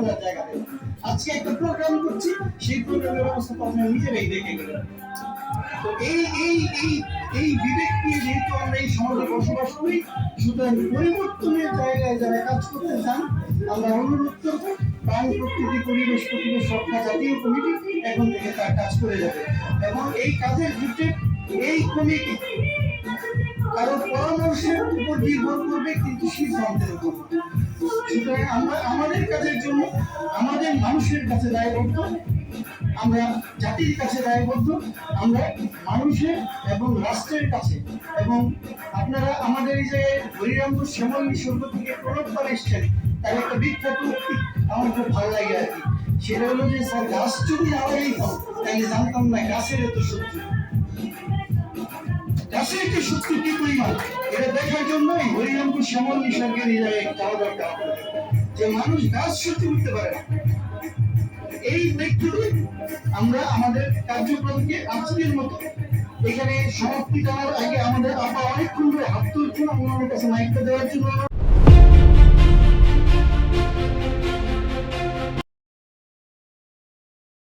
করার জায়গা দেন। আজকে একটা প্রোগ্রাম করছি, সেই প্রোগ্রামের ব্যবস্থা তো আপনারা নিজেরাই দেখে গেলেন। তো এই বিবেক নিয়ে যেহেতু আমরা এই সমাজে বসবাস করি, সুতরাং পরিবর্তনের জায়গায় যারা কাজ করতে চান, আমরা অনুরোধ করব প্রাণ প্রকৃতি পরিবেশ রক্ষা জাতীয় কমিটি এখন থেকে তার কাজ করে যাবে, এবং এই কাজের ক্ষেত্রে এই কমিটি কারো পরামর্শের উপর নির্ভর করবে, কিন্তু সিদ্ধান্তের উপর। সুতরাং আমরা আমাদের কাজের জন্য আমাদের মানুষের কাছে দায়বদ্ধ, আমরা জাতির কাছে দায়বদ্ধ, আমরা মানুষের এবং রাষ্ট্রের কাছে। এবং আপনারা আমাদের এই যে হরিরামপুর শ্যামল নিসর্গ থেকে প্রণববার এসছেন, তার একটা বিখ্যাত উক্তি আমার খুব ভালো লাগে আর কি। সেটা হলো যে স্যার, গাছ যদি আমারই হতো তাহলে জানতাম না গাছের এত শক্তি। গাছের একটি শক্তি কি পরিমাণ, এটা দেখার জন্যই হরিরামপুর শ্যামল নিসর্গের এই জায়গায় যাওয়া দরকার, যে মানুষ গাছ সহ্য করতে পারে না। এই ব্যক্তিটি আমরা আমাদের কার্যক্রমকে আজকের মতো এখানে সমাপ্তি করার আগে আমাদের আপা অনেকক্ষণ ধরে হাত তুলছেন, আমাদের কাছে মাইকটা দেওয়ার জন্য